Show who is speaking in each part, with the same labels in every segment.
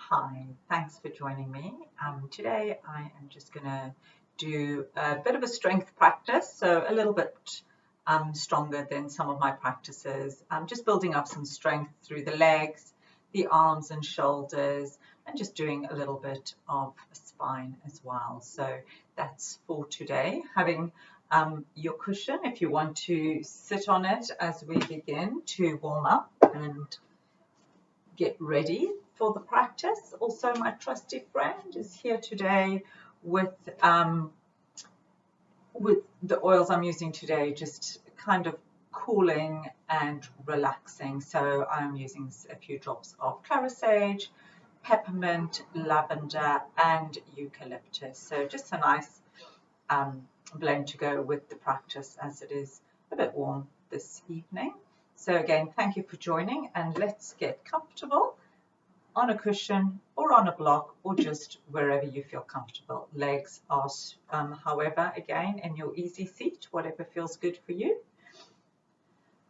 Speaker 1: Hi, thanks for joining me. Today I am just going to do a bit of a strength practice, so a little bit stronger than some of my practices. I'm just building up some strength through the legs, the arms and shoulders, and just doing a little bit of spine as well. So that's for today. Having your cushion, if you want to sit on it as we begin to warm up and get ready for the practice. Also, my trusty friend is here today with the oils I'm using today, just kind of cooling and relaxing. So I'm using a few drops of clary sage, peppermint, lavender, and eucalyptus. So just a nice blend to go with the practice, as it is a bit warm this evening. So again, thank you for joining, and let's get comfortable on a cushion or on a block or just wherever you feel comfortable. Legs are, however, again, in your easy seat, whatever feels good for you.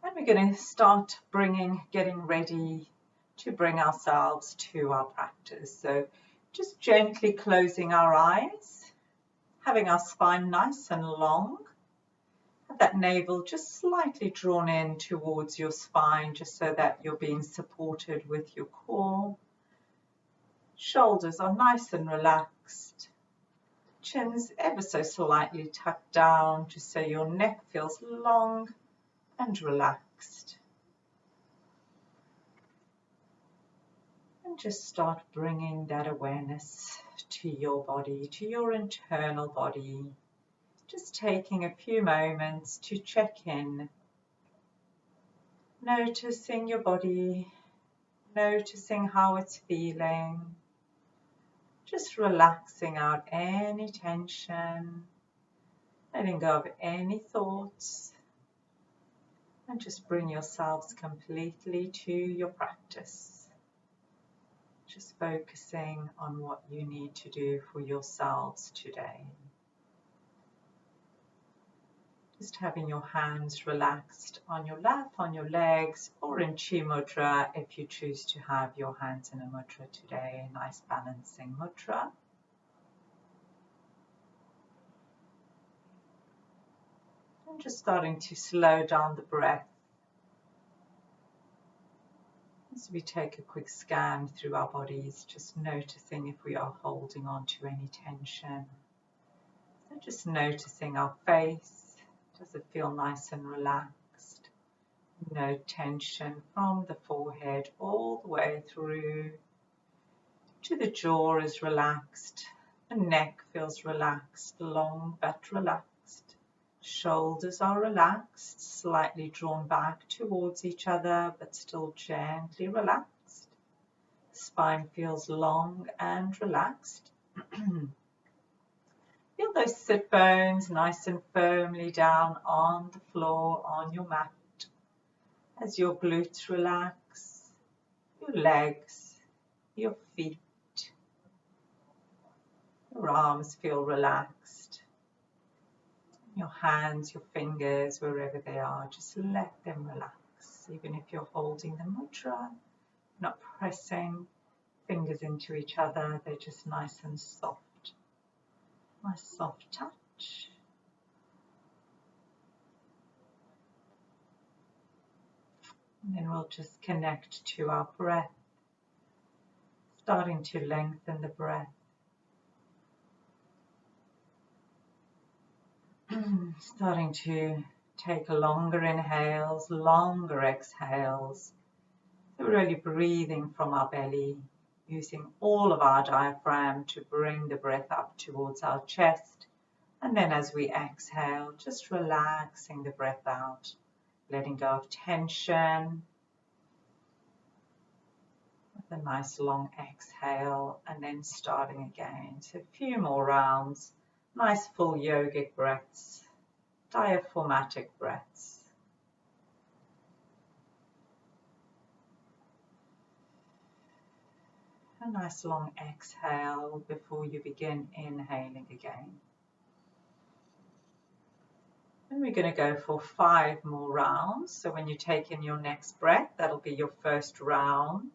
Speaker 1: And we're going to start getting ready to bring ourselves to our practice. So just gently closing our eyes, having our spine nice and long. That navel just slightly drawn in towards your spine, just so that you're being supported with your core. Shoulders are nice and relaxed. Chin's ever so slightly tucked down, just so your neck feels long and relaxed. And just start bringing that awareness to your body, to your internal body. Just taking a few moments to check in, noticing your body, noticing how it's feeling, just relaxing out any tension, letting go of any thoughts, and just bring yourselves completely to your practice. Just focusing on what you need to do for yourselves today. Just having your hands relaxed on your lap, on your legs, or in Chi Mudra if you choose to have your hands in a mudra today, a nice balancing mudra. And just starting to slow down the breath as we take a quick scan through our bodies, just noticing if we are holding on to any tension. So just noticing our face. Does it feel nice and relaxed? No tension from the forehead all the way through to the jaw is relaxed. The neck feels relaxed, long but relaxed. Shoulders are relaxed, slightly drawn back towards each other, but still gently relaxed. Spine feels long and relaxed. Feel those sit bones nice and firmly down on the floor, on your mat, as your glutes relax, your legs, your feet, your arms feel relaxed, your hands, your fingers, wherever they are, just let them relax. Even if you're holding the mudra, not pressing fingers into each other, they're just nice and soft. Nice soft touch. And then we'll just connect to our breath, starting to lengthen the breath. Starting to take longer inhales, longer exhales. So we're really breathing from our belly, using all of our diaphragm to bring the breath up towards our chest. And then as we exhale, just relaxing the breath out, letting go of tension. With a nice long exhale, and then starting again. So a few more rounds, nice full yogic breaths, diaphragmatic breaths. A nice long exhale before you begin inhaling again. And we're going to go for 5 more rounds. So when you take in your next breath, that'll be your first round.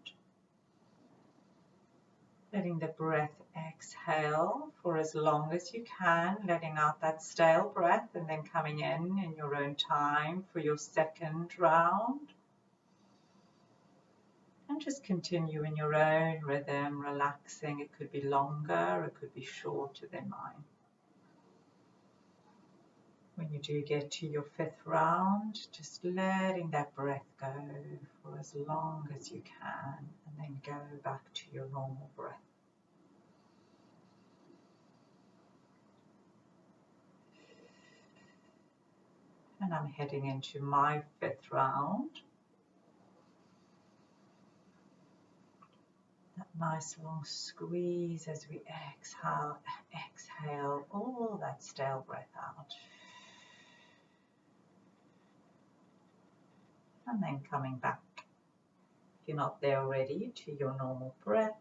Speaker 1: Letting the breath exhale for as long as you can, letting out that stale breath and then coming in your own time for your second round. And just continue in your own rhythm, relaxing. It could be longer, it could be shorter than mine. When you do get to your fifth round, just letting that breath go for as long as you can, and then go back to your normal breath. And I'm heading into my fifth round. That nice long squeeze as we exhale all that stale breath out. And then coming back, if you're not there already, to your normal breath.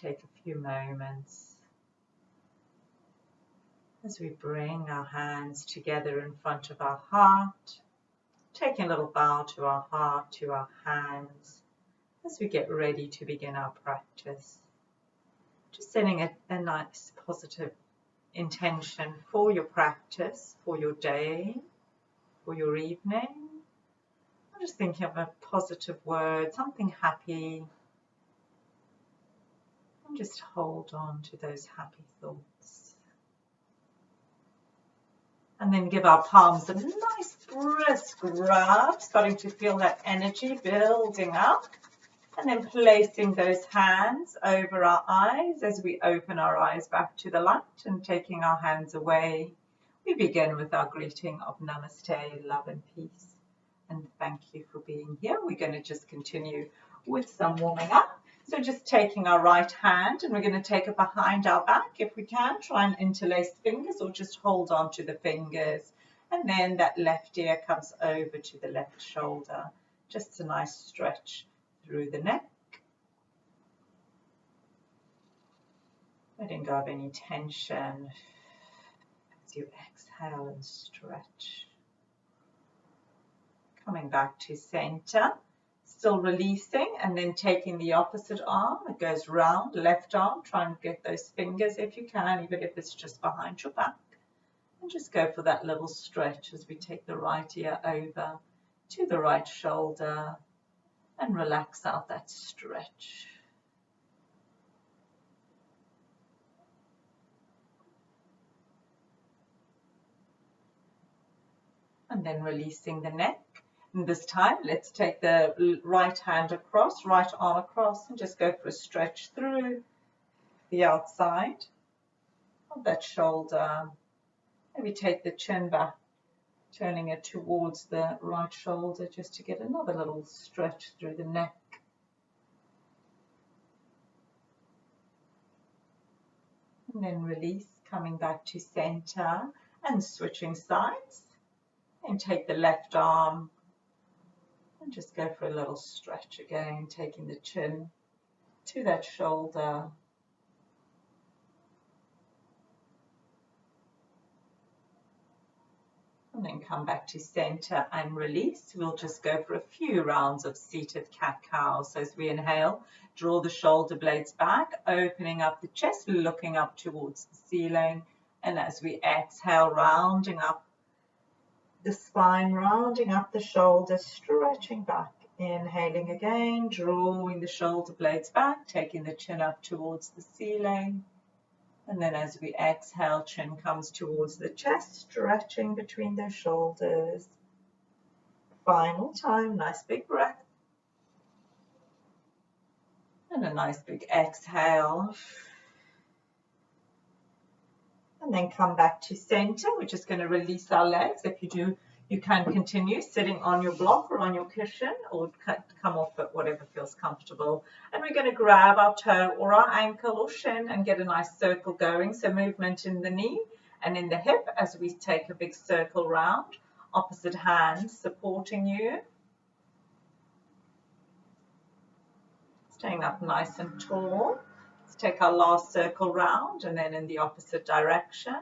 Speaker 1: Take a few moments as we bring our hands together in front of our heart, taking a little bow to our heart, to our hands, as we get ready to begin our practice. Just setting a nice positive intention for your practice, for your day, for your evening. I'm just thinking of a positive word, something happy, and just hold on to those happy thoughts. And then give our palms a nice brisk rub, starting to feel that energy building up. And then placing those hands over our eyes as we open our eyes back to the light and taking our hands away. We begin with our greeting of Namaste, love and peace. And thank you for being here. We're going to just continue with some warming up. So just taking our right hand and we're going to take it behind our back if we can. Try and interlace fingers or just hold on to the fingers. And then that left ear comes over to the left shoulder. Just a nice stretch through the neck. Letting go of any tension as you exhale and stretch. Coming back to center. Still releasing and then taking the opposite arm. It goes round, left arm. Try and get those fingers if you can, even if it's just behind your back. And just go for that little stretch as we take the right ear over to the right shoulder and relax out that stretch. And then releasing the neck. And this time, let's take the right hand across, right arm across, and just go for a stretch through the outside of that shoulder. Maybe take the chin back, turning it towards the right shoulder just to get another little stretch through the neck. And then release, coming back to center and switching sides. And take the left arm and just go for a little stretch again, taking the chin to that shoulder. And then come back to center and release. We'll just go for a few rounds of seated cat-cow. So as we inhale, draw the shoulder blades back, opening up the chest, looking up towards the ceiling. And as we exhale, rounding up the spine, rounding up the shoulders, stretching back. Inhaling again, drawing the shoulder blades back, taking the chin up towards the ceiling. And then as we exhale, chin comes towards the chest, stretching between those shoulders. Final time, nice big breath. And a nice big exhale. And then come back to center. We're just going to release our legs. If you do, you can continue sitting on your block or on your cushion or come off it, whatever feels comfortable. And we're going to grab our toe or our ankle or shin and get a nice circle going. So movement in the knee and in the hip as we take a big circle round. Opposite hand supporting you. Staying up nice and tall. Let's take our last circle round and then in the opposite direction.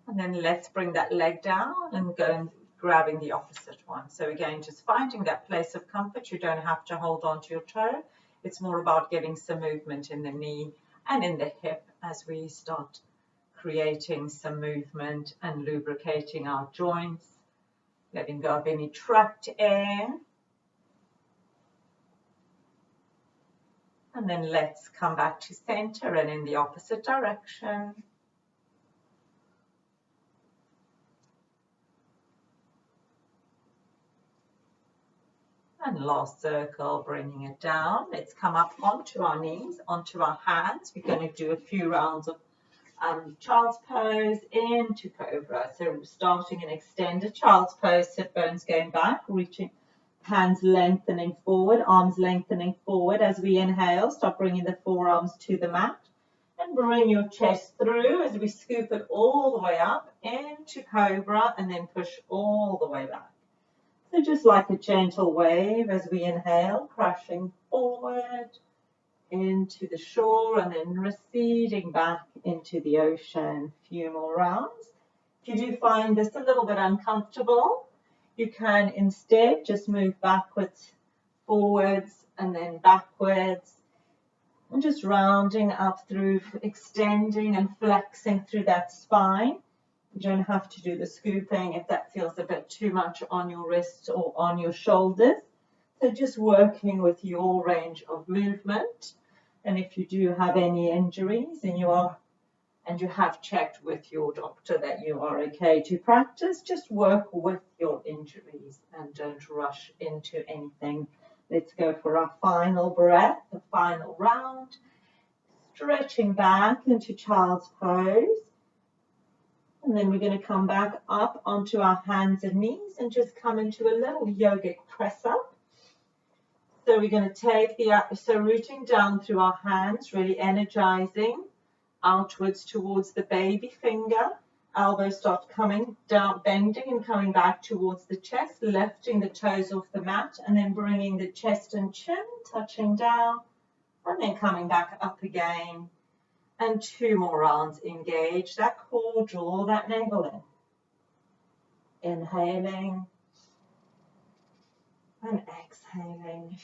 Speaker 1: And then let's bring that leg down and go and grabbing the opposite one. So again, just finding that place of comfort. You don't have to hold on to your toe. It's more about getting some movement in the knee and in the hip as we start creating some movement and lubricating our joints, letting go of any trapped air. And then let's come back to center and in the opposite direction. And last circle, bringing it down. Let's come up onto our knees, onto our hands. We're going to do a few rounds of child's pose into cobra. So we're starting an extended child's pose, sit bones going back, reaching, hands lengthening forward, arms lengthening forward. As we inhale, start bringing the forearms to the mat and bring your chest through as we scoop it all the way up into cobra and then push all the way back. So just like a gentle wave as we inhale, crashing forward into the shore and then receding back into the ocean. A few more rounds. If you do find this a little bit uncomfortable, you can instead just move backwards, forwards, and then backwards. And just rounding up through, extending and flexing through that spine. You don't have to do the scooping if that feels a bit too much on your wrists or on your shoulders. So just working with your range of movement. And if you do have any injuries and you have checked with your doctor that you are okay to practice, just work with your injuries and don't rush into anything. Let's go for our final breath, the final round. Stretching back into child's pose. And then we're going to come back up onto our hands and knees and just come into a little yogic press up. So we're going to take so rooting down through our hands, really energizing outwards towards the baby finger. Elbows start coming down, bending and coming back towards the chest, lifting the toes off the mat and then bringing the chest and chin, touching down and then coming back up again. And 2 more rounds. Engage that core, draw that navel in. Inhaling and exhaling.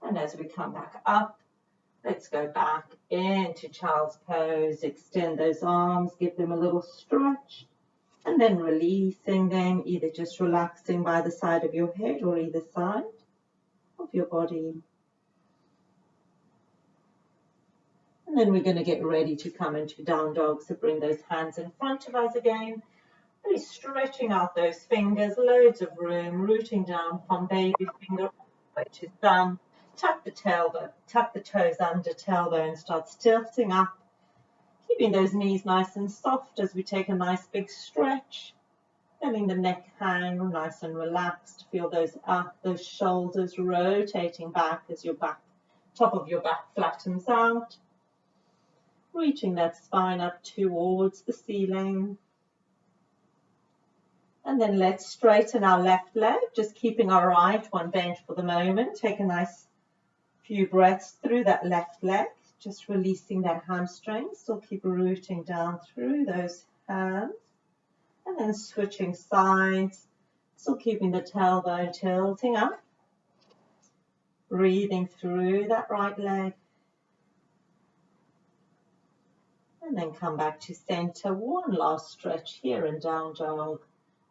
Speaker 1: And as we come back up, let's go back into child's pose. Extend those arms, give them a little stretch, and then releasing them, either just relaxing by the side of your head or either side of your body. And then we're going to get ready to come into down dog. So bring those hands in front of us again. Really stretching out those fingers, loads of room, rooting down from baby finger to thumb. Tuck the tailbone, tuck the toes under tailbone, start tilting up. Keeping those knees nice and soft as we take a nice big stretch. Letting the neck hang nice and relaxed. Feel those up, those shoulders rotating back as your back, top of your back flattens out. Reaching that spine up towards the ceiling. And then let's straighten our left leg, just keeping our right one bent for the moment. Take a nice few breaths through that left leg, just releasing that hamstring. Still keep rooting down through those hands. And then switching sides, still keeping the tailbone tilting up. Breathing through that right leg. And then come back to center. One last stretch here in down dog.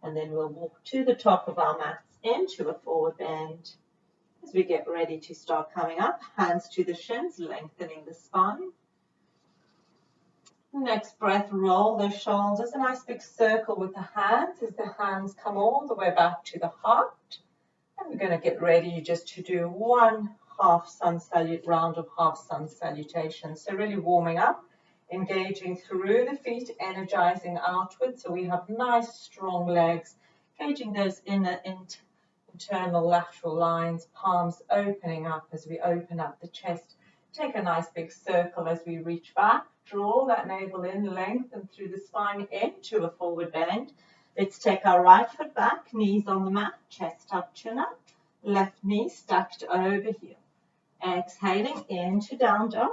Speaker 1: And then we'll walk to the top of our mats into a forward bend. As we get ready to start coming up, hands to the shins, lengthening the spine. Next breath, roll those shoulders, a nice big circle with the hands as the hands come all the way back to the heart. And we're going to get ready just to do one round of half sun salutations. So really warming up. Engaging through the feet, energizing outwards. So we have nice strong legs, engaging those internal lateral lines, palms opening up as we open up the chest. Take a nice big circle as we reach back. Draw that navel in, lengthen through the spine into a forward bend. Let's take our right foot back, knees on the mat, chest up, chin up. Left knee stacked over heel. Exhaling into down dog.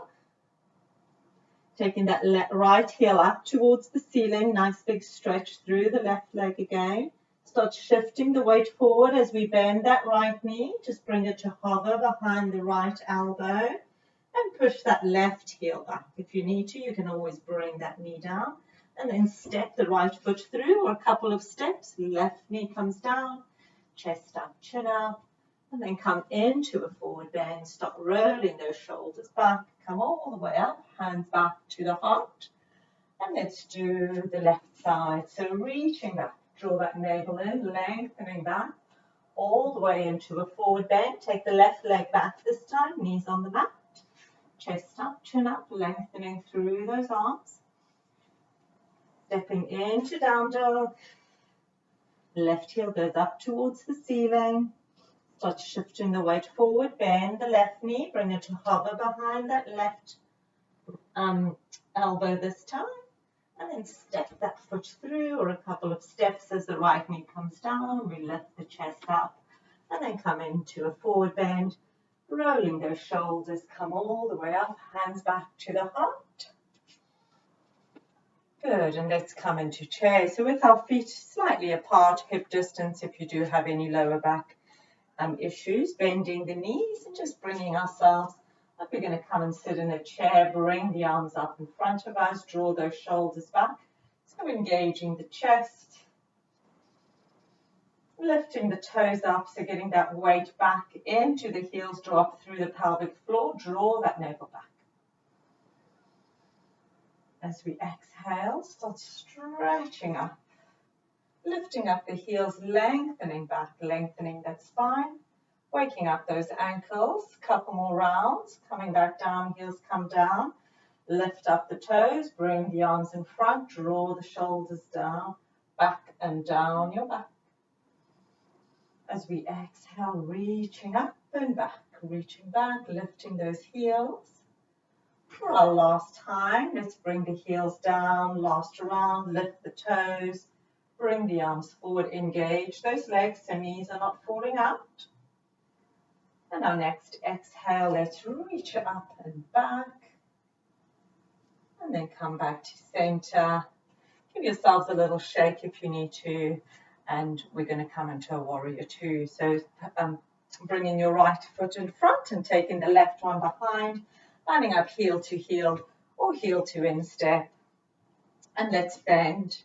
Speaker 2: Taking that right heel up towards the ceiling, nice big stretch through the left leg again. Start shifting the weight forward as we bend that right knee. Just bring it to hover behind the right elbow and push that left heel back. If you need to, you can always bring that knee down and then step the right foot through, or a couple of steps. Left knee comes down, chest up, chin up, and then come into a forward bend. Start rolling those shoulders back, come all the way up, hands back to the heart. And let's do the left side. So reaching back, draw that navel in, lengthening back, all the way into a forward bend. Take the left leg back this time, knees on the mat, chest up, chin up, lengthening through those arms. Stepping into down dog. Left heel goes up towards the ceiling. Start shifting the weight forward, bend the left knee, bring it to hover behind that left elbow this time. And then step that foot through, or a couple of steps as the right knee comes down. We lift the chest up and then come into a forward bend, rolling those shoulders, come all the way up, hands back to the heart. Good, and let's come into chair. So with our feet slightly apart, hip distance if you do have any lower back issues, bending the knees and just bringing ourselves up. We're going to come and sit in a chair, bring the arms up in front of us, draw those shoulders back. So engaging the chest, lifting the toes up, so getting that weight back into the heels, drop through the pelvic floor, draw that navel back. As we exhale, start stretching up, lifting up the heels, lengthening back, lengthening that spine, waking up those ankles, couple more rounds, coming back down, heels come down, lift up the toes, bring the arms in front, draw the shoulders down, back and down your back. As we exhale, reaching up and back, reaching back, lifting those heels. For our last time, let's bring the heels down, last round, lift the toes, bring the arms forward, engage those legs so knees are not falling out. And our next exhale, let's reach up and back. And then come back to center. Give yourselves a little shake if you need to. And we're going to come into a warrior two. So bringing your right foot in front and taking the left one behind. Lining up heel to heel or heel to instep. And let's bend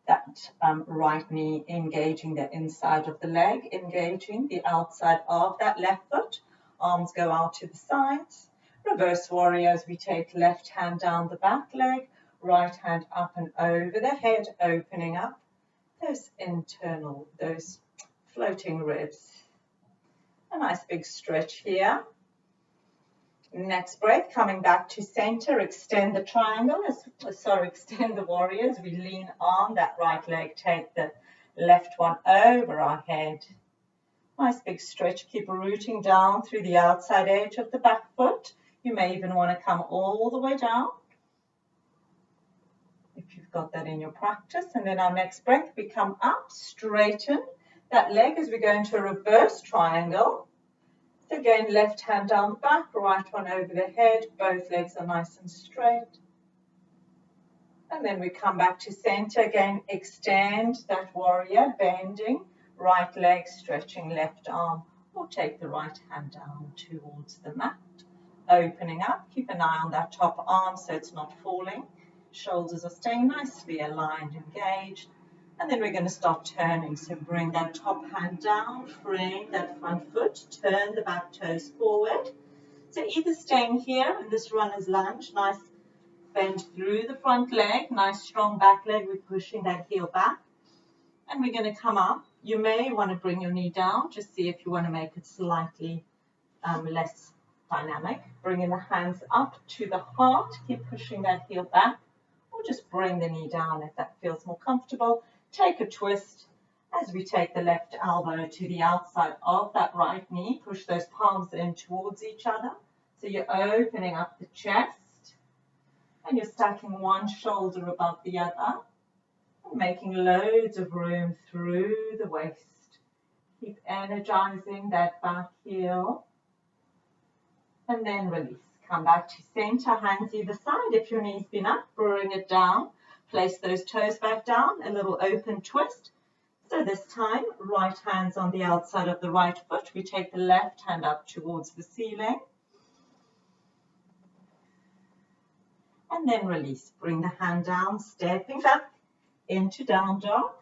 Speaker 2: that right knee, engaging the inside of the leg, engaging the outside of that left foot. Arms go out to the sides. Reverse warrior as we take left hand down the back leg, right hand up and over the head, opening up those floating ribs. A nice big stretch here. Next breath, coming back to center, extend the triangle, extend the warrior as we lean on that right leg, take the left one over our head. Nice big stretch, keep rooting down through the outside edge of the back foot. You may even want to come all the way down if you've got that in your practice. And then our next breath, we come up, straighten that leg as we go into a reverse triangle. So again, left hand down the back, right one over the head, both legs are nice and straight. And then we come back to center again, extend that warrior, bending, right leg, stretching left arm, or take the right hand down towards the mat. Opening up, keep an eye on that top arm so it's not falling. Shoulders are staying nicely aligned, engaged. And then we're going to start turning. So bring that top hand down, frame that front foot, turn the back toes forward. So either staying here in this runner's lunge, nice bend through the front leg, nice strong back leg, we're pushing that heel back. And we're going to come up. You may want to bring your knee down, just see if you want to make it slightly less dynamic. Bringing the hands up to the heart, keep pushing that heel back, or just bring the knee down if that feels more comfortable. Take a twist as we take the left elbow to the outside of that right knee. Push those palms in towards each other. So you're opening up the chest and you're stacking one shoulder above the other, making loads of room through the waist. Keep energizing that back heel and then release. Come back to center, hands either side. If your knee's been up, bring it down. Place those toes back down, a little open twist. So this time, right hand's on the outside of the right foot. We take the left hand up towards the ceiling. And then release. Bring the hand down, stepping back into down dog.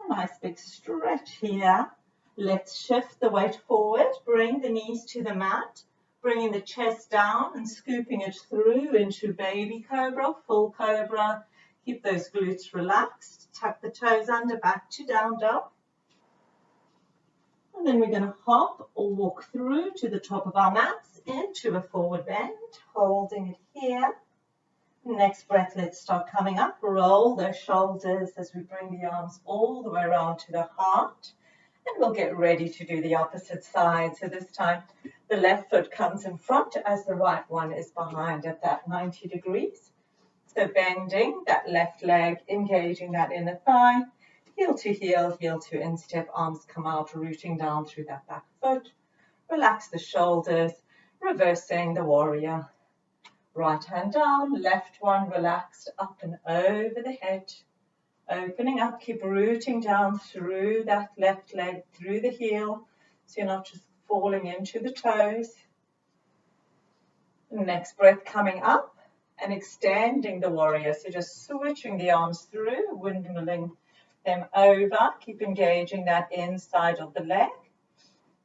Speaker 2: A nice big stretch here. Let's shift the weight forward. Bring the knees to the mat. Bringing the chest down and scooping it through into baby cobra, full cobra. Keep those glutes relaxed. Tuck the toes under, back to down dog. And then we're going to hop or walk through to the top of our mats into a forward bend, holding it here. Next breath, let's start coming up. Roll those shoulders as we bring the arms all the way around to the heart. And we'll get ready to do the opposite side. So this time, the left foot comes in front as the right one is behind at that 90 degrees. So bending that left leg, engaging that inner thigh, heel to instep, arms come out, rooting down through that back foot. Relax the shoulders, reversing the warrior. Right hand down, left one relaxed up and over the head. Opening up, keep rooting down through that left leg, through the heel, so you're not just falling into the toes. Next breath coming up and extending the warrior, so just switching the arms through, windmilling them over, keep engaging that inside of the leg.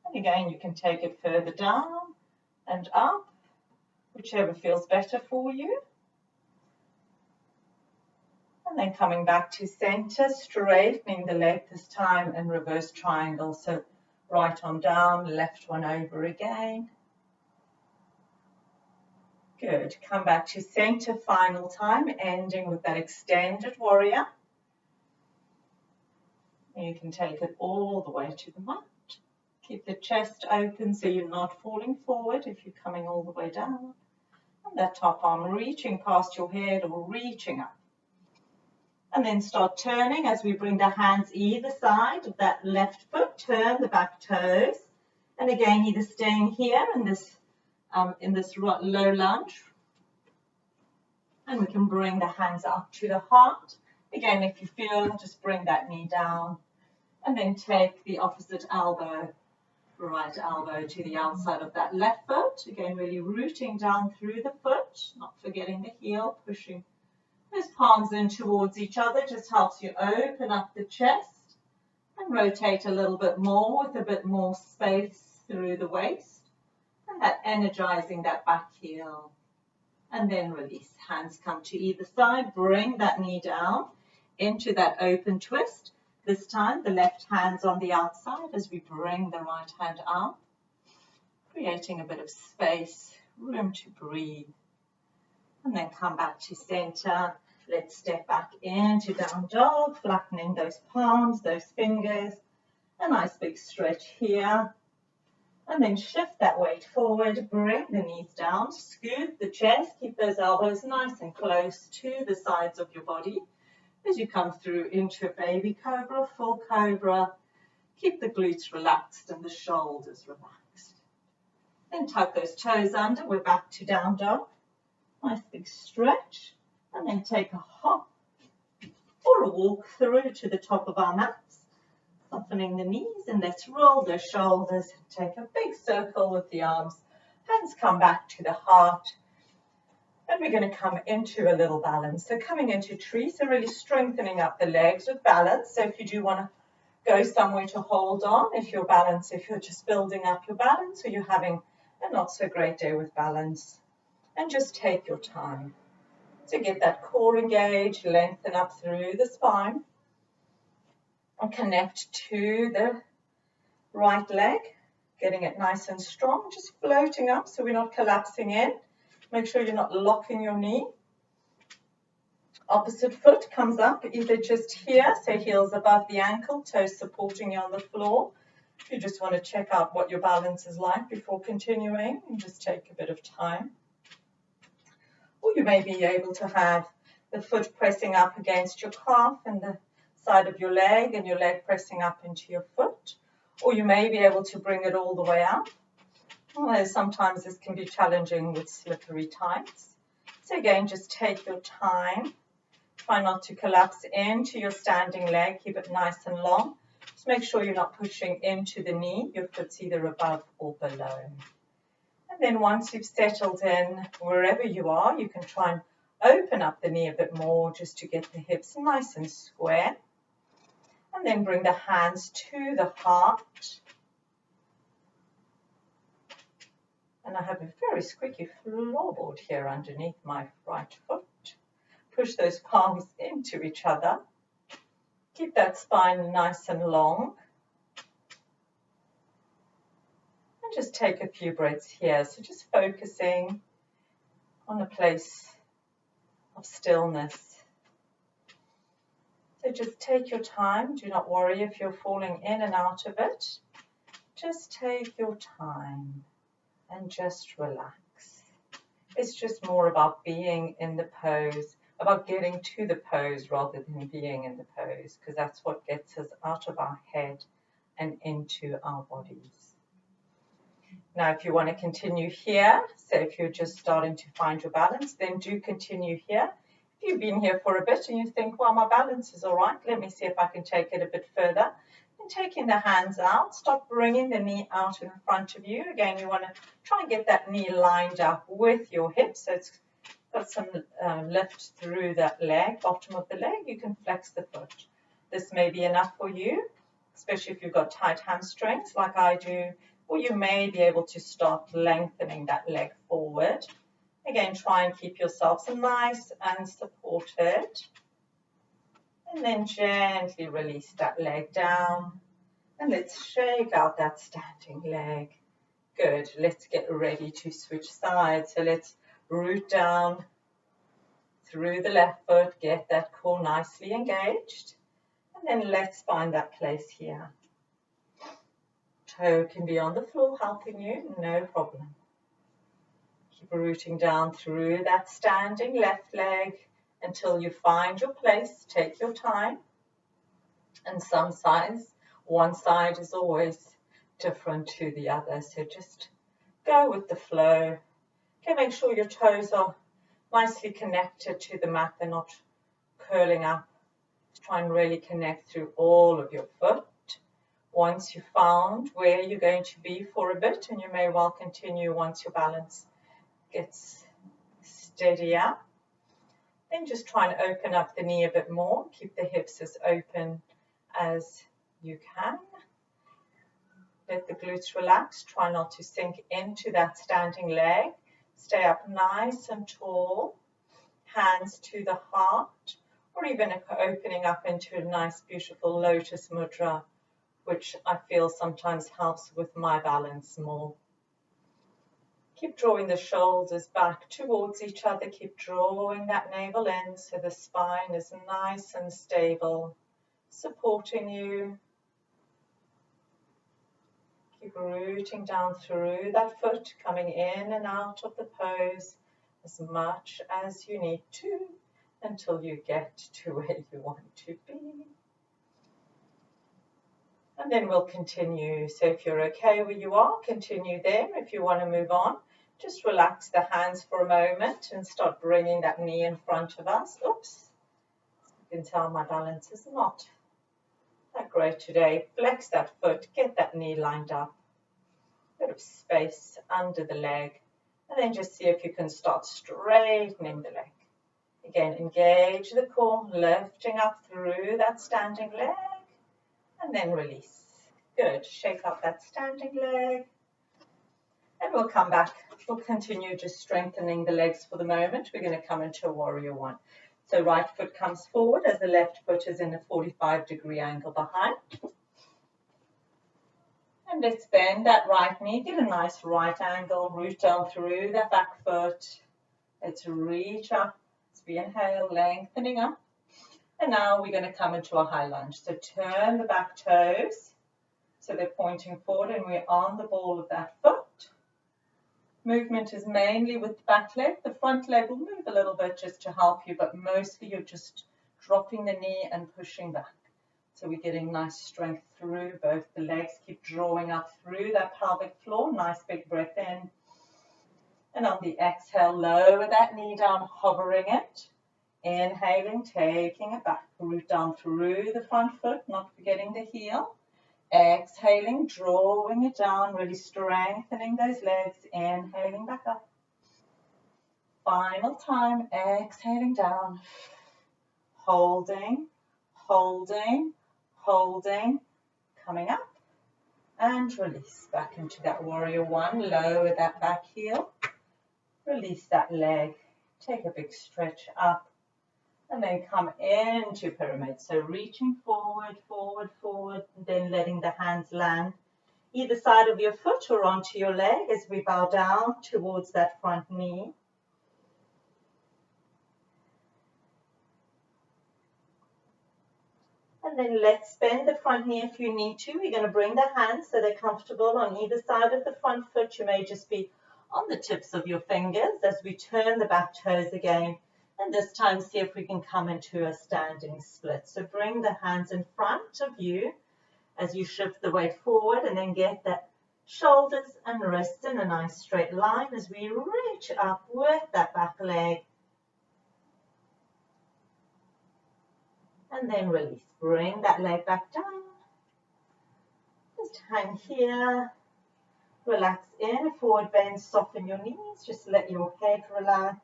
Speaker 2: And again, you can take it further down and up, whichever feels better for you. And then coming back to center, straightening the leg this time and reverse triangle. So right arm down, left one over again. Good. Come back to center, final time, ending with that extended warrior. You can take it all the way to the mat. Keep the chest open so you're not falling forward if you're coming all the way down. And that top arm reaching past your head or reaching up. And then start turning as we bring the hands either side of that left foot. Turn the back toes. And again, either staying here in this low lunge. And we can bring the hands up to the heart. Again, if you feel, just bring that knee down. And then take the opposite elbow, right elbow to the outside of that left foot. Again, really rooting down through the foot, not forgetting the heel, pushing those palms in towards each other. Just helps you open up the chest and rotate a little bit more with a bit more space through the waist. And that energizing that back heel. And then release. Hands come to either side. Bring that knee down into that open twist. This time, the left hand's on the outside as we bring the right hand up, creating a bit of space, room to breathe. And then come back to center. Let's step back into down dog, flattening those palms, those fingers. A nice big stretch here. And then shift that weight forward, bring the knees down, scoop the chest, keep those elbows nice and close to the sides of your body. As you come through into a baby cobra, full cobra, keep the glutes relaxed and the shoulders relaxed. Then tuck those toes under, we're back to down dog. Nice big stretch, and then take a hop or a walk through to the top of our mats. Softening the knees, and let's roll those shoulders and take a big circle with the arms. Hands come back to the heart. And we're going to come into a little balance. So coming into tree, so really strengthening up the legs with balance. So if you do want to go somewhere to hold on, if you're just building up your balance, or you're having a not so great day with balance, and just take your time to get that core engaged, lengthen up through the spine, and connect to the right leg, getting it nice and strong, just floating up so we're not collapsing in. Make sure you're not locking your knee. Opposite foot comes up, either just here, so heels above the ankle, toes supporting you on the floor. If you just want to check out what your balance is like before continuing, and just take a bit of time. Or you may be able to have the foot pressing up against your calf and the side of your leg, and your leg pressing up into your foot. Or you may be able to bring it all the way up Although sometimes this can be challenging with slippery tights. So again, just take your time. Try not to collapse into your standing leg. Keep it nice and long. Just make sure you're not pushing into the knee. Your foot's either above or below. And then once you've settled in wherever you are, you can try and open up the knee a bit more just to get the hips nice and square. And then bring the hands to the heart. And I have a very squeaky floorboard here underneath my right foot. Push those palms into each other. Keep that spine nice and long. And just take a few breaths here. So just focusing on a place of stillness. So just take your time. Do not worry if you're falling in and out of it. Just take your time and just relax. It's just more about being in the pose, about getting to the pose rather than being in the pose, because that's what gets us out of our head and into our bodies. Now, if you want to continue here, so if you're just starting to find your balance, then do continue here. If you've been here for a bit and you think, well, my balance is all right, let me see if I can take it a bit further. And taking the hands out, start bringing the knee out in front of you. Again, you want to try and get that knee lined up with your hips, so it's got some lift through that leg, bottom of the leg. You can flex the foot. This may be enough for you, especially if you've got tight hamstrings like I do, or you may be able to start lengthening that leg forward. Again, try and keep yourselves nice and supported. And then gently release that leg down. And let's shake out that standing leg. Good. Let's get ready to switch sides. So let's root down through the left foot. Get that core nicely engaged. And then let's find that place here. Toe can be on the floor helping you, no problem. Keep rooting down through that standing left leg until you find your place. Take your time. And some sides, one side is always different to the other. So just go with the flow. Okay, make sure your toes are nicely connected to the mat. They're not curling up. Just try and really connect through all of your foot. Once you've found where you're going to be for a bit, and you may well continue once your balance gets steadier. Then just try and open up the knee a bit more. Keep the hips as open as you can. Let the glutes relax. Try not to sink into that standing leg. Stay up nice and tall. Hands to the heart, or even opening up into a nice, beautiful lotus mudra, which I feel sometimes helps with my balance more. Keep drawing the shoulders back towards each other. Keep drawing that navel in so the spine is nice and stable, supporting you. Keep rooting down through that foot, coming in and out of the pose as much as you need to until you get to where you want to be. And then we'll continue. So if you're okay where you are, continue there. If you want to move on, just relax the hands for a moment and start bringing that knee in front of us. Oops, you can tell my balance is not that great today. Flex that foot, get that knee lined up. A bit of space under the leg. And then just see if you can start straightening the leg. Again, engage the core, lifting up through that standing leg. And then release. Good. Shake up that standing leg. And we'll come back. We'll continue just strengthening the legs for the moment. We're going to come into a warrior one. So right foot comes forward as the left foot is in a 45-degree angle behind. And let's bend that right knee. Get a nice right angle. Root down through that back foot. Let's reach up. As we inhale, lengthening up. And now we're going to come into a high lunge. So turn the back toes so they're pointing forward and we're on the ball of that foot. Movement is mainly with the back leg. The front leg will move a little bit just to help you, but mostly you're just dropping the knee and pushing back. So we're getting nice strength through both the legs. Keep drawing up through that pelvic floor. Nice big breath in. And on the exhale, lower that knee down, hovering it. Inhaling, taking it back. Root down through the front foot, not forgetting the heel. Exhaling, drawing it down, really strengthening those legs. Inhaling back up. Final time, exhaling down. Holding, holding, holding. Coming up. And release back into that warrior one. Lower that back heel. Release that leg. Take a big stretch up. And then come into pyramid. So reaching forward, forward, forward. And then letting the hands land either side of your foot or onto your leg as we bow down towards that front knee. And then let's bend the front knee if you need to. We're going to bring the hands so they're comfortable on either side of the front foot. You may just be on the tips of your fingers as we turn the back toes again. And this time see if we can come into a standing split. So bring the hands in front of you as you shift the weight forward, and then get the shoulders and wrists in a nice straight line as we reach up with that back leg. And then release. Bring that leg back down. Just hang here. Relax in. Forward bend, soften your knees. Just let your head relax.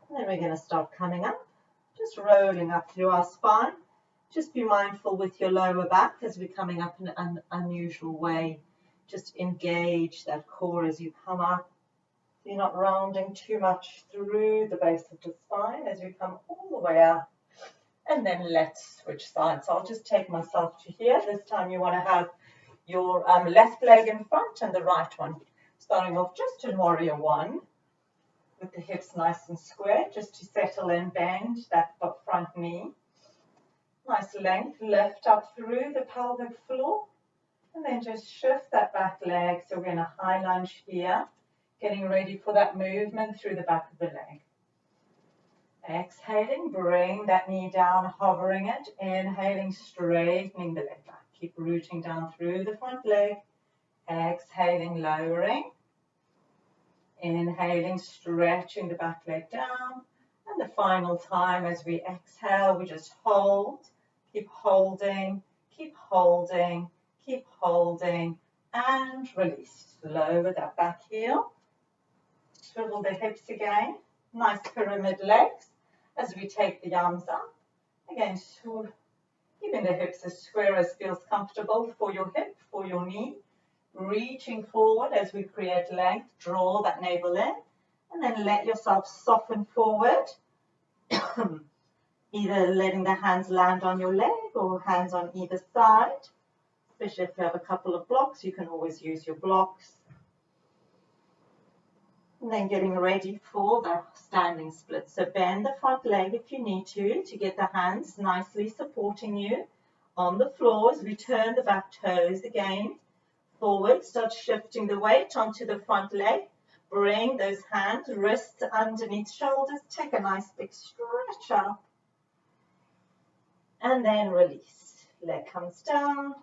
Speaker 2: And then we're going to start coming up. Just rolling up through our spine. Just be mindful with your lower back as we're coming up in an unusual way. Just engage that core as you come up. You're not rounding too much through the base of the spine as we come all the way up. And then let's switch sides. So I'll just take myself to here. This time you want to have your left leg in front and the right one. Starting off just in warrior one with the hips nice and square, just to settle and bend that front knee. Nice length, lift up through the pelvic floor. And then just shift that back leg. So we're in a high lunge here, getting ready for that movement through the back of the leg. Exhaling, bring that knee down, hovering it. Inhaling, straightening the leg back. Keep rooting down through the front leg. Exhaling, lowering. Inhaling, stretching the back leg down. And the final time as we exhale, we just hold. Keep holding, keep holding, keep holding. And release. Lower that back heel. Swivel the hips again. Nice pyramid legs as we take the arms up. Again, keeping the hips as square as feels comfortable for your hip, for your knee. Reaching forward as we create length. Draw that navel in. And then let yourself soften forward. Either letting the hands land on your leg or hands on either side. Especially if you have a couple of blocks, you can always use your blocks. And then getting ready for the standing split. So bend the front leg if you need to get the hands nicely supporting you on the floor as we turn the back toes again forward. Start shifting the weight onto the front leg. Bring those hands, wrists underneath shoulders. Take a nice big stretch up. And then release. Leg comes down.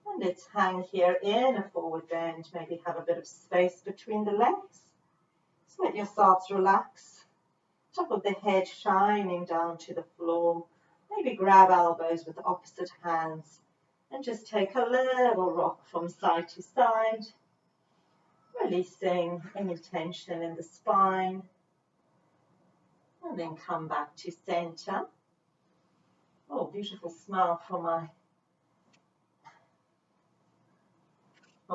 Speaker 2: And let's hang here in a forward bend. Maybe have a bit of space between the legs. So let yourselves relax. Top of the head shining down to the floor. Maybe grab elbows with the opposite hands. And just take a little rock from side to side. Releasing any tension in the spine. And then come back to center. Oh, beautiful smell from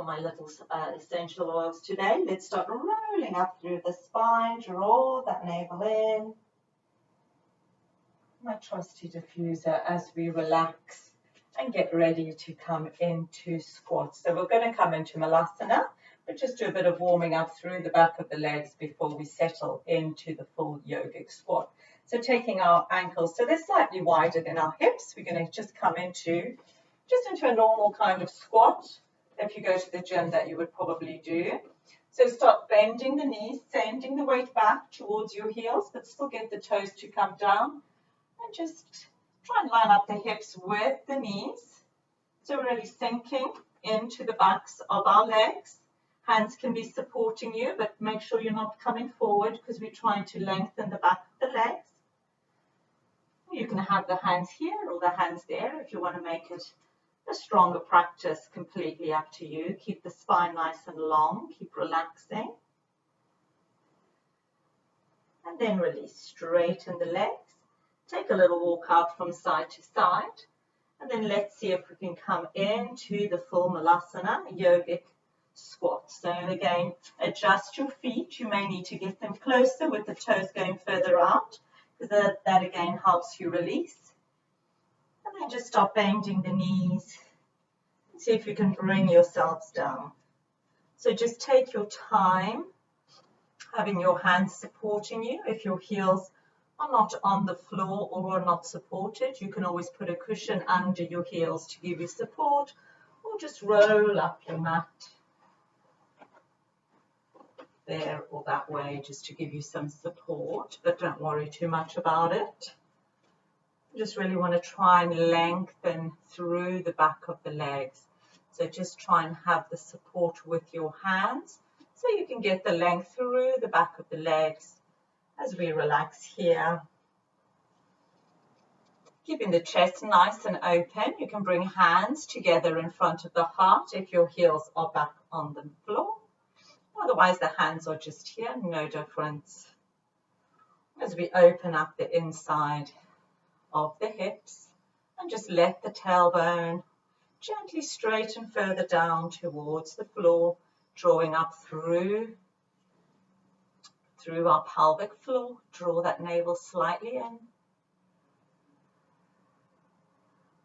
Speaker 2: my little essential oils today. Let's start rolling up through the spine. Draw that navel in. My trusty diffuser as we relax and get ready to come into squat. So we're going to come into Malasana, but just do a bit of warming up through the back of the legs before we settle into the full yogic squat. So taking our ankles, so they're slightly wider than our hips. We're going to just come into a normal kind of squat. If you go to the gym, that you would probably do. So start bending the knees, sending the weight back towards your heels, but still get the toes to come down. And just Try and line up the hips with the knees. So we're really sinking into the backs of our legs. Hands can be supporting you, but make sure you're not coming forward because we're trying to lengthen the back of the legs. You can have the hands here or the hands there if you want to make it a stronger practice, completely up to you. Keep the spine nice and long, keep relaxing. And then release, straighten the legs. Take a little walk out from side to side. And then let's see if we can come into the full Malasana yogic squat. So again, adjust your feet. You may need to get them closer with the toes going further out, because that again helps you release. And then just stop bending the knees. See if you can bring yourselves down. So just take your time, having your hands supporting you. If your heels are not on the floor or are not supported, you can always put a cushion under your heels to give you support, or just roll up your mat there or that way just to give you some support, but don't worry too much about it. You just really want to try and lengthen through the back of the legs. So just try and have the support with your hands so you can get the length through the back of the legs as we relax here. Keeping the chest nice and open, you can bring hands together in front of the heart if your heels are back on the floor. Otherwise, the hands are just here, no difference. As we open up the inside of the hips and just let the tailbone gently straighten further down towards the floor, drawing up through our pelvic floor. Draw that navel slightly in.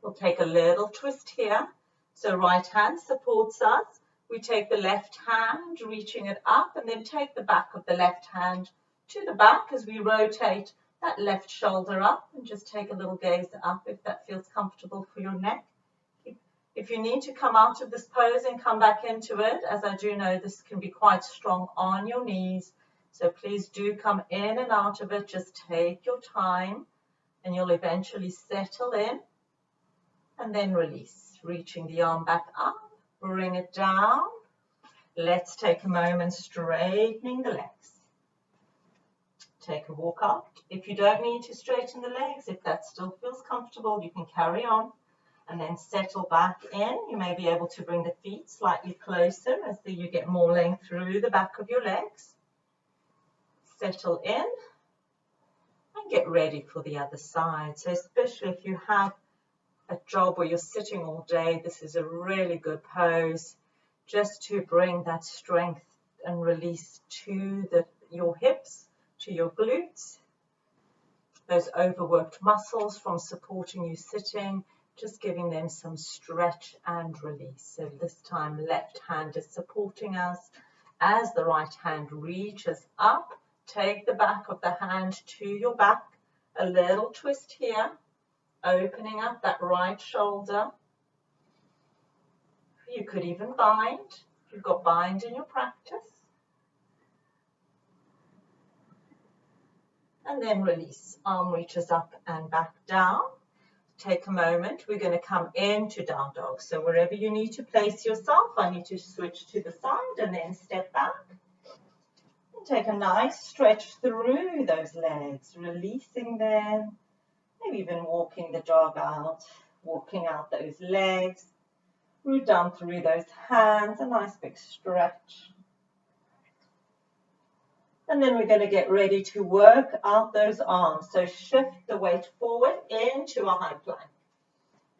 Speaker 2: We'll take a little twist here. So right hand supports us. We take the left hand, reaching it up, and then take the back of the left hand to the back as we rotate that left shoulder up, and just take a little gaze up if that feels comfortable for your neck. If you need to come out of this pose and come back into it, as I do know this can be quite strong on your knees, so please do come in and out of it. Just take your time and you'll eventually settle in, and then release, reaching the arm back up, bring it down. Let's take a moment straightening the legs. Take a walk out. If you don't need to straighten the legs, if that still feels comfortable, you can carry on and then settle back in. You may be able to bring the feet slightly closer as you get more length through the back of your legs. Settle in and get ready for the other side. So especially if you have a job where you're sitting all day, this is a really good pose just to bring that strength and release to your hips, to your glutes, those overworked muscles from supporting you sitting, just giving them some stretch and release. So this time left hand is supporting us as the right hand reaches up. Take the back of the hand to your back, a little twist here, opening up that right shoulder. You could even bind, if you've got bind in your practice. And then release, arm reaches up and back down. Take a moment, we're going to come into down dog. So wherever you need to place yourself, I need to switch to the side and then step back. And take a nice stretch through those legs, releasing them. Maybe even walking the dog out, walking out those legs. Root down through those hands, a nice big stretch. And then we're going to get ready to work out those arms. So shift the weight forward into a high plank.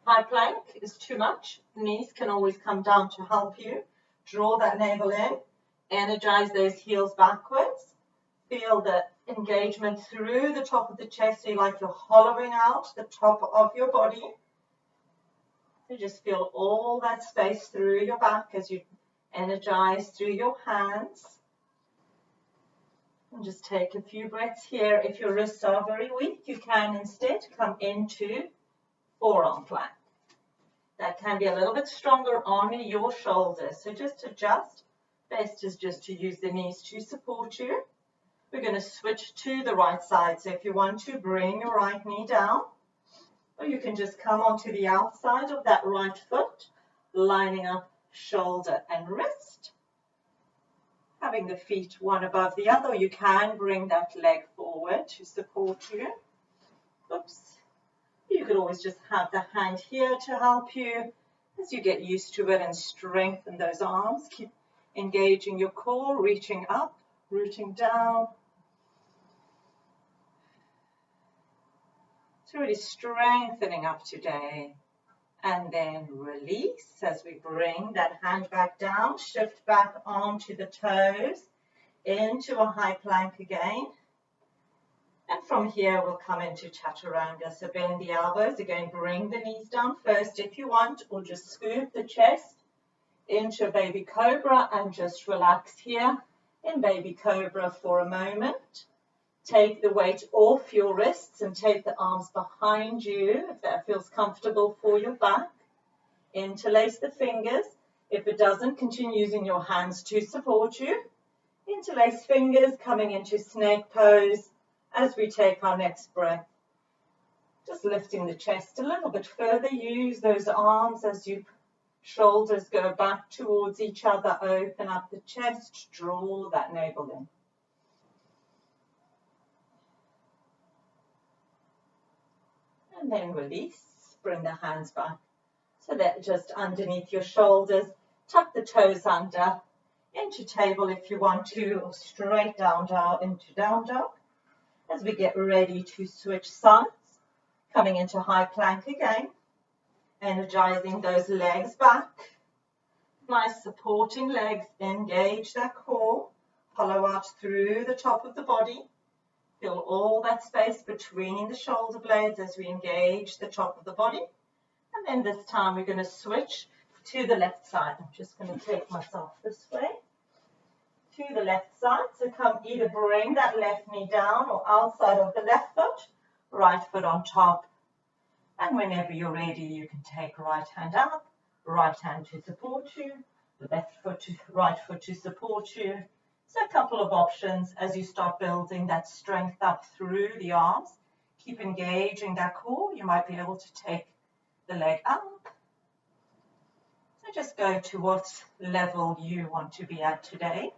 Speaker 2: High plank is too much. Knees can always come down to help you. Draw that navel in. Energize those heels backwards. Feel the engagement through the top of the chest. So like you're hollowing out the top of your body. So just feel all that space through your back as you energize through your hands. And just take a few breaths here. If your wrists are very weak, you can instead come into forearm plank. That can be a little bit stronger on your shoulders. So just adjust. Best is just to use the knees to support you. We're going to switch to the right side. So if you want to, bring your right knee down. Or you can just come onto the outside of that right foot, lining up shoulder and wrist, having the feet one above the other. You can bring that leg forward to support you. Oops. You could always just have the hand here to help you as you get used to it and strengthen those arms. Keep engaging your core, reaching up, rooting down. So really strengthening up today. And then release as we bring that hand back down, shift back onto the toes, into a high plank again. And from here, we'll come into chaturanga. So bend the elbows, again, bring the knees down first if you want, or just scoop the chest into baby cobra and just relax here in baby cobra for a moment. Take the weight off your wrists and take the arms behind you if that feels comfortable for your back. Interlace the fingers. If it doesn't, continue using your hands to support you. Interlace fingers, coming into snake pose as we take our next breath. Just lifting the chest a little bit further. Use those arms as your shoulders go back towards each other. Open up the chest, draw that navel in. And then release, bring the hands back so that just underneath your shoulders, tuck the toes under, into table if you want to, or straight down dog into down dog. As we get ready to switch sides, coming into high plank again, energizing those legs back. Nice supporting legs, engage that core, hollow out through the top of the body. Feel all that space between the shoulder blades as we engage the top of the body. And then this time we're going to switch to the left side. I'm just going to take myself this way. To the left side. So come either bring that left knee down or outside of the left foot, right foot on top. And whenever you're ready, you can take right hand up, right hand to support you, left foot to right foot to support you. So a couple of options as you start building that strength up through the arms. Keep engaging that core. You might be able to take the leg up. So just go to what level you want to be at today.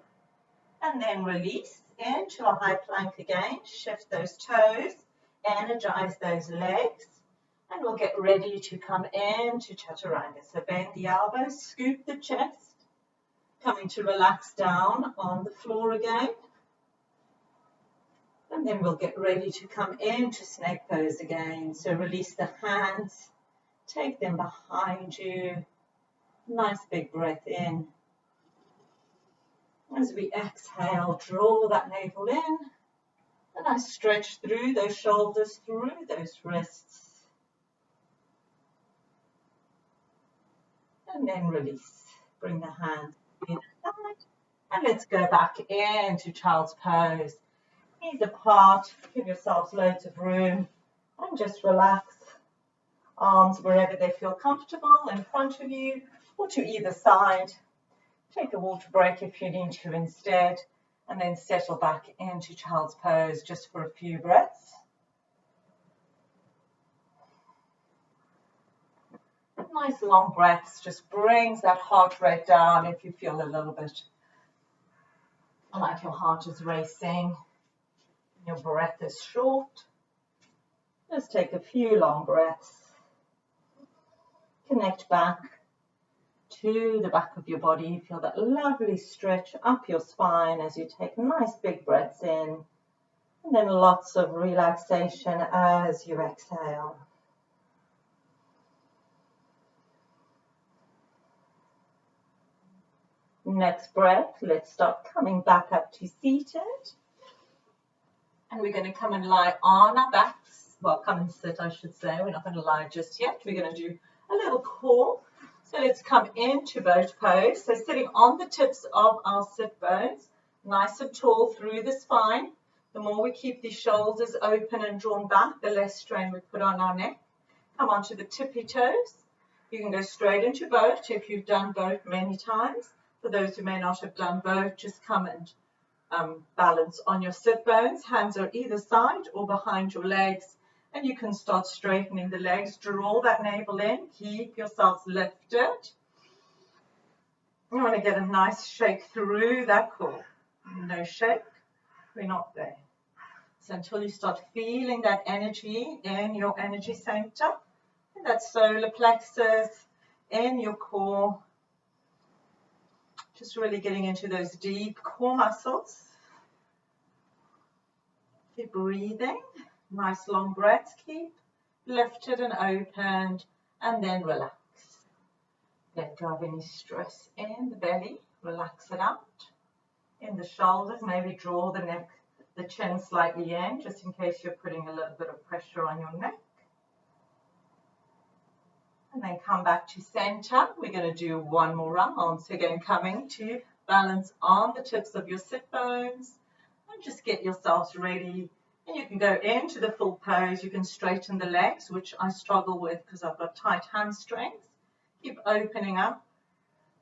Speaker 2: And then release into a high plank again. Shift those toes, energize those legs. And we'll get ready to come into chaturanga. So bend the elbows, scoop the chest. Coming to relax down on the floor again. And then we'll get ready to come into snake pose again. So release the hands, take them behind you. Nice big breath in. As we exhale, draw that navel in. And I stretch through those shoulders, through those wrists. And then release. Bring the hands in and let's go back into child's pose. Knees apart, give yourselves loads of room and just relax. Arms wherever they feel comfortable, in front of you or to either side. Take a water break if you need to instead, and then settle back into child's pose just for a few breaths. Nice long breaths, just brings that heart rate down if you feel a little bit like your heart is racing, your breath is short. Just take a few long breaths. Connect back to the back of your body. Feel that lovely stretch up your spine as you take nice big breaths in, and then lots of relaxation as you exhale. Next breath, let's start coming back up to seated. And we're going to come and lie on our backs. Well, come and sit, I should say. We're not going to lie just yet. We're going to do a little core. So let's come into boat pose. So sitting on the tips of our sit bones, nice and tall through the spine. The more we keep the shoulders open and drawn back, the less strain we put on our neck. Come onto the tippy toes. You can go straight into boat if you've done boat many times. For those who may not have done both, just come and balance on your sit bones. Hands are either side or behind your legs. And you can start straightening the legs. Draw that navel in. Keep yourselves lifted. You want to get a nice shake through that core. No shake, we're not there. So until you start feeling that energy in your energy center, in that solar plexus, in your core, just really getting into those deep core muscles. Keep breathing, nice long breaths, keep lifted and opened, and then relax. Let go of any stress in the belly, relax it out. In the shoulders, maybe draw the neck, the chin slightly in, just in case you're putting a little bit of pressure on your neck. And then come back to center. We're going to do one more round. So again, coming to balance on the tips of your sit bones. And just get yourselves ready. And you can go into the full pose. You can straighten the legs, which I struggle with because I've got tight hamstrings. Keep opening up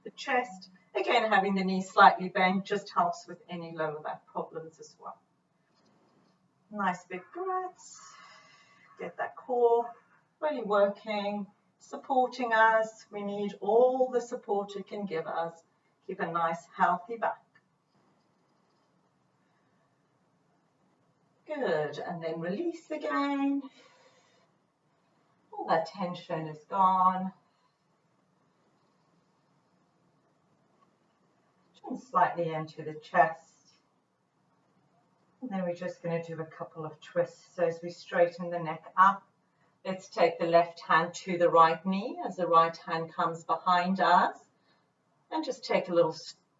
Speaker 2: the chest. Again, having the knees slightly bent just helps with any lower back problems as well. Nice big breaths. Get that core really working, supporting us. We need all the support it can give us. Keep a nice healthy back. Good, and then release again. All that tension is gone. Chin slightly into the chest. And then we're just going to do a couple of twists. So as we straighten the neck up, let's take the left hand to the right knee as the right hand comes behind us. And just take a little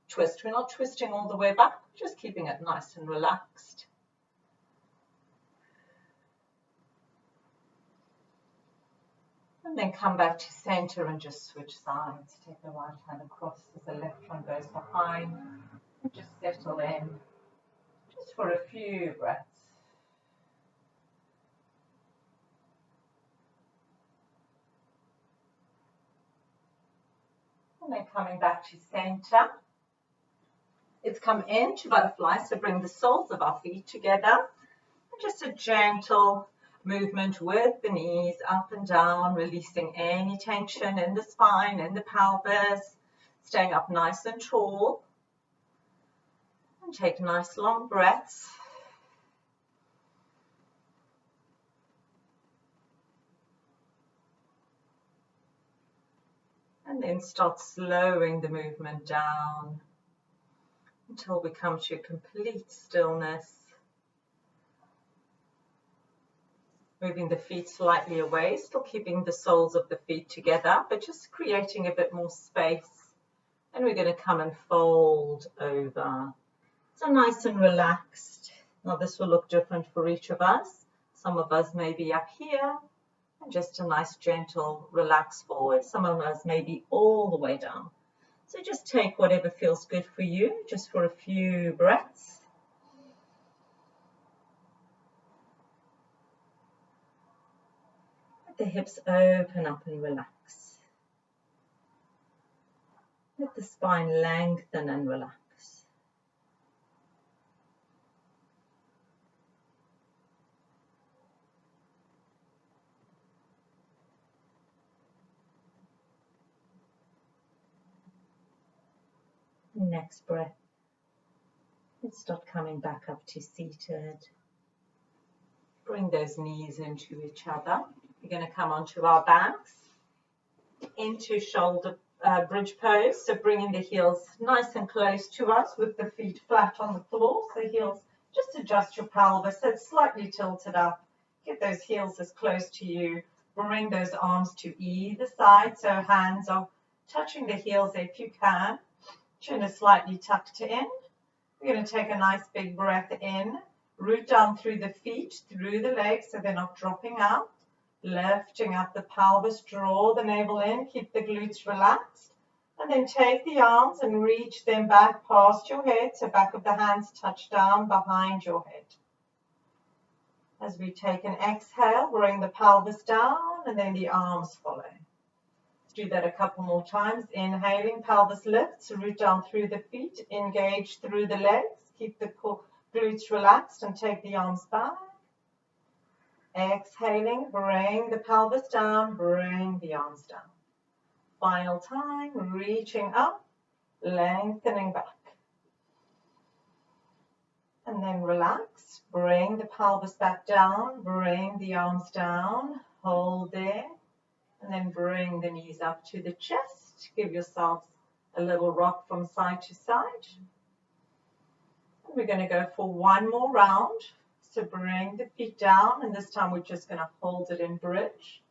Speaker 2: twist. We're not twisting all the way back, just keeping it nice and relaxed. And then come back to center and just switch sides. Take the right hand across as the left one goes behind. And just settle in, just for a few breaths. And then coming back to center. It's come into butterfly, so bring the soles of our feet together. And just a gentle movement with the knees up and down, releasing any tension in the spine, in the pelvis, staying up nice and tall. And take nice long breaths. And then start slowing the movement down until we come to complete stillness. Moving the feet slightly away, still keeping the soles of the feet together, but just creating a bit more space. And we're going to come and fold over. So nice and relaxed. Now this will look different for each of us. Some of us may be up here, and just a nice gentle relax forward. Some of us may be all the way down. So just take whatever feels good for you, just for a few breaths. Let the hips open up and relax. Let the spine lengthen and relax. Next breath. Let's start coming back up to seated. Bring those knees into each other. We're going to come onto our backs, into shoulder bridge pose. So bringing the heels nice and close to us with the feet flat on the floor. So heels, just adjust your pelvis so it's slightly tilted up. Get those heels as close to you. Bring those arms to either side. So hands are touching the heels if you can. Chin is slightly tucked in. We're going to take a nice big breath in. Root down through the feet, through the legs so they're not dropping out. Lifting up the pelvis, draw the navel in, keep the glutes relaxed. And then take the arms and reach them back past your head. So back of the hands touch down behind your head. As we take an exhale, bring the pelvis down and then the arms follow. Do that a couple more times. Inhaling, pelvis lifts, root down through the feet, engage through the legs, keep the glutes relaxed and take the arms back. Exhaling, bring the pelvis down, bring the arms down. Final time, reaching up, lengthening back. And then relax, bring the pelvis back down, bring the arms down, hold there, and then bring the knees up to the chest. Give yourselves a little rock from side to side. And we're going to go for one more round. So bring the feet down, and this time we're just going to hold it in bridge.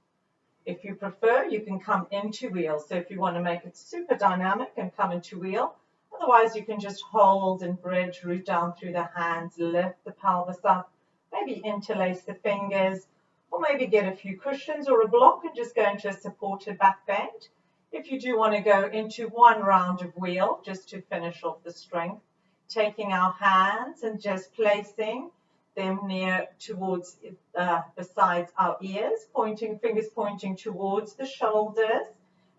Speaker 2: If you prefer, you can come into wheel. So if you want to make it super dynamic and come into wheel, otherwise you can just hold and bridge, root down through the hands, lift the pelvis up, maybe interlace the fingers, or maybe get a few cushions or a block and just go into a supported back bend. If you do want to go into one round of wheel, just to finish off the strength, taking our hands and just placing them near towards besides our ears, fingers pointing towards the shoulders.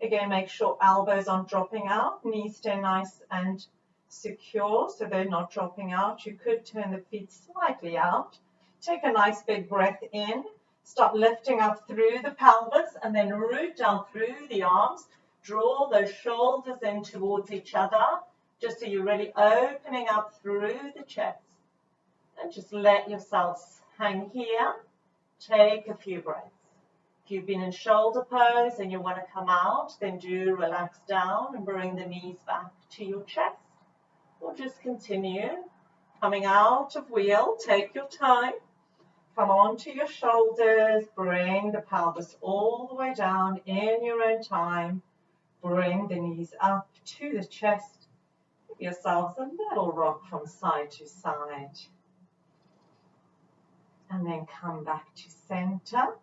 Speaker 2: Again, make sure elbows aren't dropping out, knees stay nice and secure so they're not dropping out. You could turn the feet slightly out. Take a nice big breath in, start lifting up through the pelvis and then root down through the arms. Draw those shoulders in towards each other, just so you're really opening up through the chest. And just let yourselves hang here. Take a few breaths. If you've been in shoulder pose and you want to come out, then do relax down and bring the knees back to your chest. Or just continue coming out of wheel. Take your time. Come onto your shoulders. Bring the pelvis all the way down in your own time. Bring the knees up to the chest. Give yourselves a little rock from side to side. And then come back to center.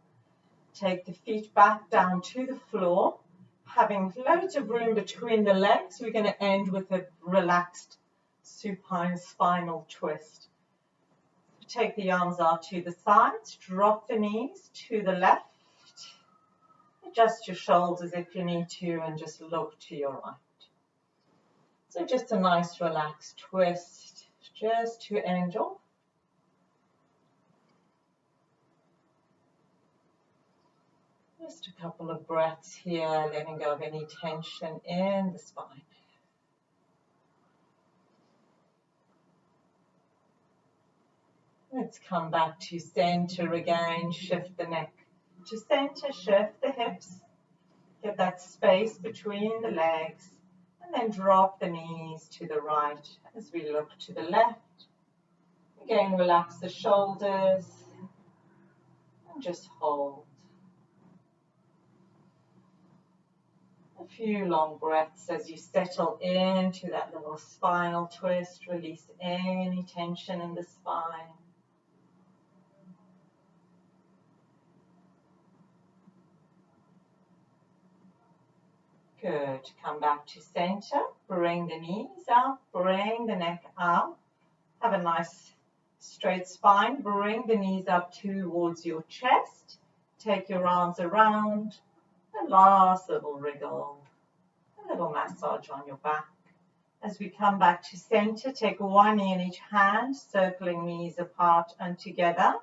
Speaker 2: Take the feet back down to the floor. Having loads of room between the legs, we're going to end with a relaxed supine spinal twist. Take the arms out to the sides, drop the knees to the left. Adjust your shoulders if you need to and just look to your right. So just a nice relaxed twist just to end off. Just a couple of breaths here, letting go of any tension in the spine. Let's come back to center again, shift the neck to center, shift the hips, get that space between the legs, and then drop the knees to the right as we look to the left. Again, relax the shoulders and just hold. A few long breaths as you settle into that little spinal twist. Release any tension in the spine. Good. Come back to center. Bring the knees up. Bring the neck up. Have a nice straight spine. Bring the knees up towards your chest. Take your arms around. A last little wriggle, a little massage on your back. As we come back to center, take one knee in each hand, circling knees apart and together.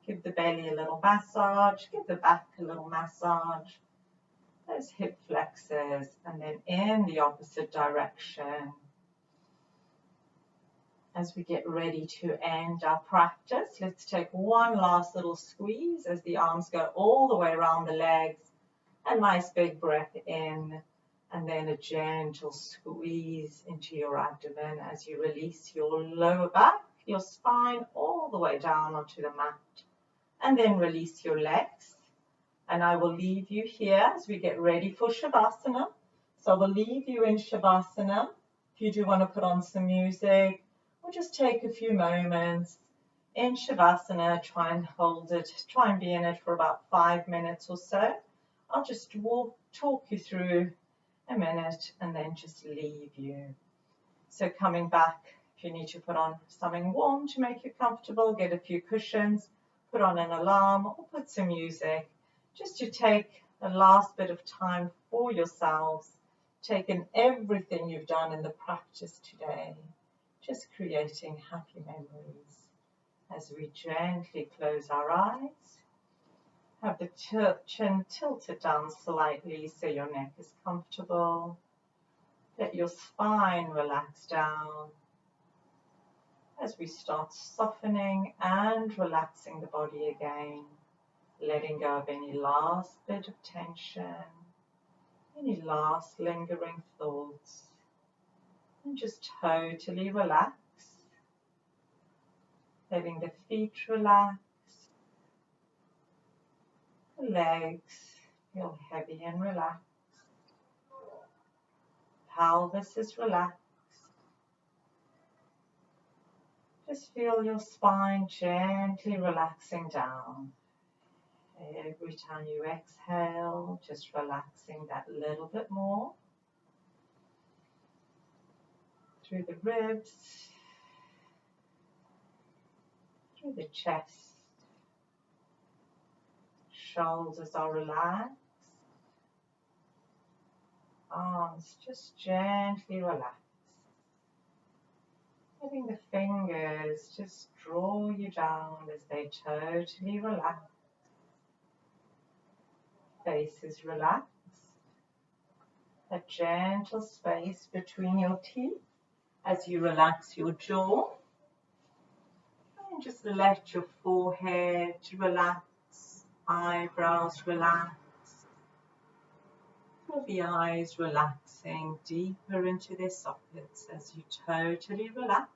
Speaker 2: Give the belly a little massage, give the back a little massage. Those hip flexors, and then in the opposite direction. As we get ready to end our practice, let's take one last little squeeze as the arms go all the way around the legs. A nice big breath in, and then a gentle squeeze into your abdomen as you release your lower back, your spine all the way down onto the mat. And then release your legs. And I will leave you here as we get ready for Shavasana. So I will leave you in Shavasana. If you do want to put on some music, or just take a few moments in Shavasana, try and hold it, try and be in it for about 5 minutes or so. I'll just talk you through a minute and then just leave you. So coming back, if you need to put on something warm to make you comfortable, get a few cushions, put on an alarm or put some music, just to take a last bit of time for yourselves, take in everything you've done in the practice today, just creating happy memories As we gently close our eyes, have the chin tilted down slightly so your neck is comfortable. Let your spine relax down as we start softening and relaxing the body again, letting go of any last bit of tension, any last lingering thoughts, and just totally relax, letting the feet relax, the legs feel heavy and relaxed, pelvis is relaxed. Just feel your spine gently relaxing down. Every time you exhale, just relaxing that little bit more. Through the ribs, through the chest. Shoulders are relaxed. Arms just gently relax. Letting the fingers just draw you down as they totally relax. Face is relaxed. A gentle space between your teeth as you relax your jaw. And just let your forehead relax, eyebrows relax. Feel the eyes relaxing deeper into their sockets as you totally relax.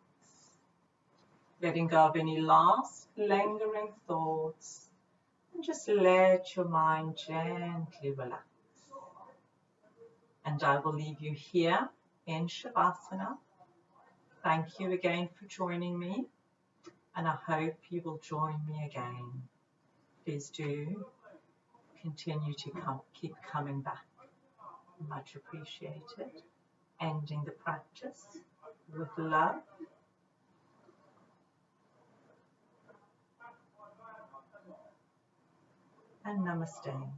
Speaker 2: Letting go of any last lingering thoughts. And just let your mind gently relax. And I will leave you here in Shavasana. Thank you again for joining me, and I hope you will join me again. Please do continue to keep coming back. Much appreciated. Ending the practice with love. And namaste.